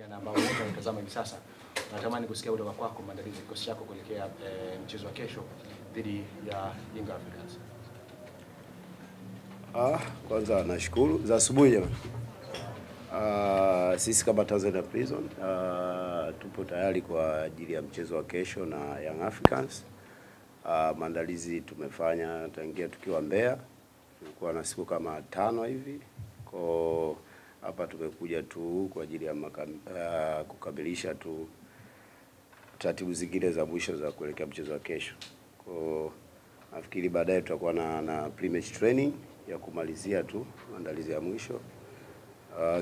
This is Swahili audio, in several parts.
Tanzania na ambao wote wanatazama hivi sasa, natamani kusikia kutoka kwako maandalizi kikosi chako kuelekea mchezo wa kesho dhidi ya Young Africans. Kwanza nashukuru za asubuhi jamani. Sisi kama Tanzania Prison tupo tayari kwa ajili ya mchezo wa kesho na Young Africans. Maandalizi tumefanya tangia tukiwa Mbeya, tulikuwa na siku kama 5 hivi. Kwa hapa tumekuja tu kwa ajili ya kukamilisha tu taratibu zingine za mwisho za kuelekea mchezo wa kesho. Kwa nafikiri baadaye tutakuwa na pre-match training ya kumalizia tu maandalizi ya mwisho.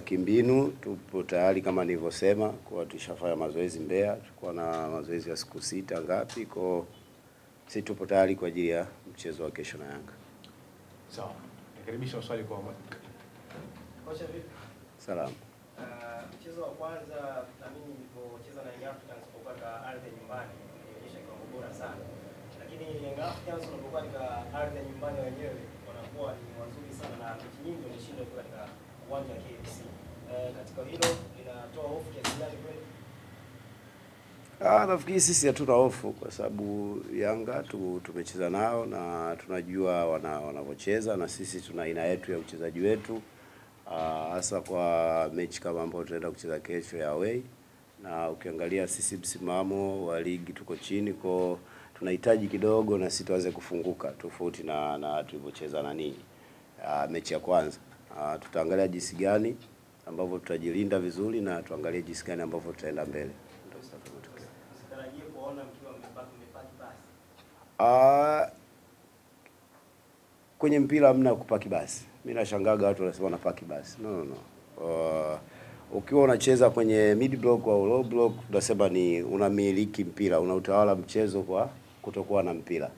Kimbinu tupo tayari kama nilivyosema, kwa tushafanya mazoezi Mbeya, tulikuwa na mazoezi ya siku 6 ngapi, kwa sisi tupo tayari kwa ajili ya mchezo wa kesho na Yanga. Sawa. Nikaribisha swali kwa Kocha vipi? Salamu. Mchezo wa kwanza naamini nilipocheza na Young Africans kwa ardhi ya nyumbani ilionyesha kiwango bora sana. Lakini Young Africans wanapokuwa katika ardhi ya nyumbani wenyewe wanakuwa ni wazuri sana na mechi nyingi wanashinda katika uwanja wa KMC. Katika hilo linatoa hofu kiasi gani kweli? Nafikiri sisi hatuna hofu kwa sababu Yanga tumecheza nao na tunajua wanavyocheza, na sisi tuna aina yetu ya uchezaji wetu, hasa kwa mechi kama ambayo tunaenda kucheza kesho ya away. Na ukiangalia sisi msimamo wa ligi tuko chini, kwa tunahitaji kidogo na sisi tuanze kufunguka tofauti na tulivyocheza mechi ya kwanza. Tutaangalia jinsi gani ambavyo tutajilinda vizuri na tuangalie jinsi gani ambavyo tutaenda mbele. Kwenye mpira hamna kupaki basi. Mimi nashangaga watu wanasema wanapaki basi. No. Ukiwa unacheza kwenye mid block au low block, tunasema ni unamiliki mpira, unautawala mchezo kwa kutokuwa na mpira.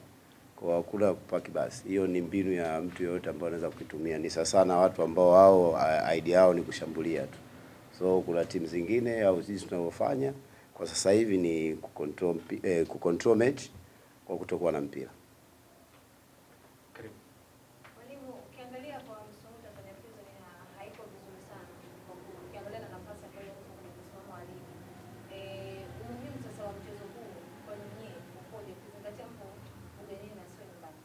Kwa kula kupaki basi. Hiyo ni mbinu ya mtu yeyote ambaye anaweza kuitumia. Ni sasa na watu ambao wao idea yao ni kushambulia tu. So kuna timu zingine au sisi tunavyofanya kwa sasa hivi ni kucontrol match kwa kutokuwa na mpira. Mwalimu, ukiangalia kwa msimu Tanzania Prison haiko vizuri sana. Ukiangalia na nafasi ambayo kwenye msimamo wa ligi. Umuhimu sasa wa mchezo huu kwa nyinyi ukoje kuzingatia mpo ugenini na sio nyumbani?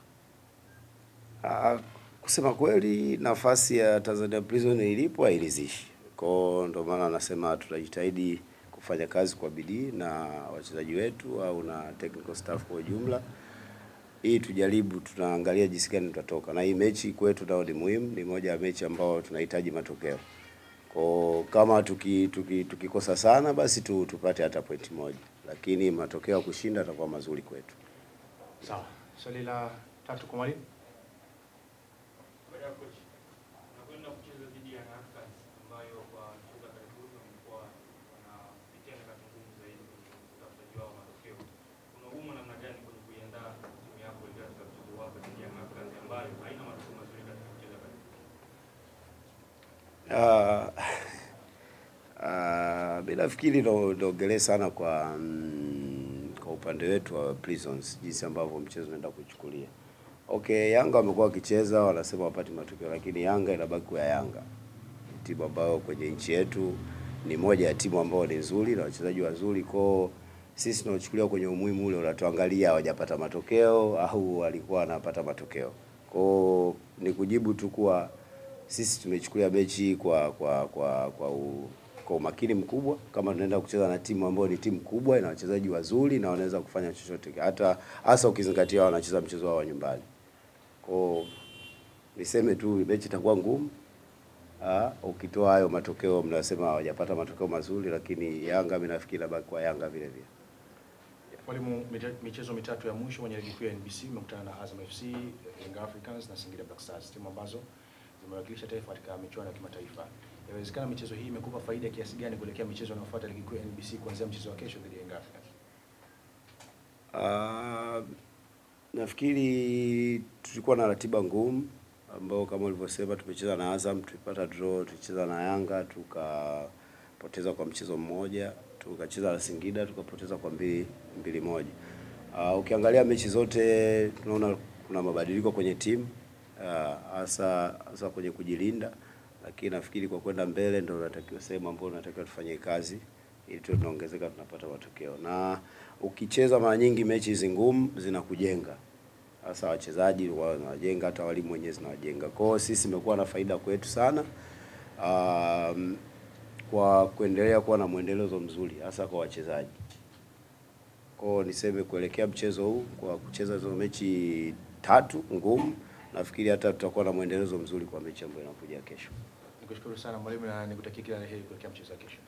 Kusema kweli nafasi ya Tanzania Prison ilipo hairidhishi. Kwa ndio maana nasema tutajitahidi kufanya kazi kwa bidii na wachezaji wetu au na technical staff kwa ujumla, hii tujaribu, tunaangalia jinsi gani tutatoka. Na hii mechi kwetu ndio ni muhimu, ni moja ya mechi ambao tunahitaji matokeo. Kwa kama tukikosa sana basi tupate hata pointi moja, lakini matokeo ya kushinda yatakuwa mazuri kwetu. Sawa. Swali la 3 kwa mwalimu. Bila fikiri ndogelee sana kwa upande wetu wa Prisons jinsi ambavyo mchezo unaenda kuchukulia. Okay, Yanga wamekuwa wakicheza wanasema wapati matokeo, lakini Yanga inabaki kwa Yanga. Timu ambayo kwenye nchi yetu ni moja ya timu ambayo ni nzuri na wachezaji wazuri, kwa sisi tunachukulia kwenye umuhimu ule, unatuangalia hawajapata matokeo au walikuwa wanapata matokeo. Kwa ni kujibu tu kwa sisi tumechukulia mechi kwa umakini mkubwa, kama tunaenda kucheza na timu ambayo ni timu kubwa ina wachezaji wazuri na wanaweza kufanya chochote, hasa ukizingatia wanacheza mchezo wao wa nyumbani. Kwa niseme tu mechi itakuwa ngumu. Ukitoa hayo matokeo mnasema hawajapata matokeo mazuri, lakini Yanga mimi nafikiri baki kwa Yanga vile vile. Mwalimu, michezo mitatu ya mwisho kwenye ligi kuu ya NBC mmekutana na Azam FC, Young Africans na Singida Black Stars, timu ambazo zimewakilisha taifa katika michuano ya kimataifa. Inawezekana michezo hii imekupa faida kiasi gani kuelekea michezo inayofuata ligi kuu ya NBC kuanzia mchezo wa kesho dhidi ya Young Africans? Nafikiri tulikuwa na ratiba ngumu ambao kama ulivyosema tumecheza na Azam, tulipata draw, tulicheza na Yanga tukapoteza kwa mchezo mmoja, tukacheza na Singida tukapoteza kwa 2-1. Ukiangalia mechi zote tunaona kuna mabadiliko kwenye timu, hasa kwenye kujilinda. lakini nafikiri kwa kwenda mbele ndio unatakiwa sehemu ambayo unatakiwa tufanye kazi ili tuwe tunaongezeka, tunapata matokeo. Na ukicheza mara nyingi mechi hizi ngumu zinakujenga, hasa wachezaji wanajenga, hata walimu wenyewe zinawajenga. Kwa hiyo sisi imekuwa na faida kwetu sana kwa kuendelea kuwa na mwendelezo mzuri hasa kwa wachezaji. Kwa hiyo niseme kuelekea mchezo huu, kwa kucheza hizo mechi 3 ngumu, nafikiri hata tutakuwa na mwendelezo mzuri kwa mechi ambayo inakuja kesho. Nikushukuru sana mwalimu na nikutakia kila la heri kuelekea mchezo wa kesho.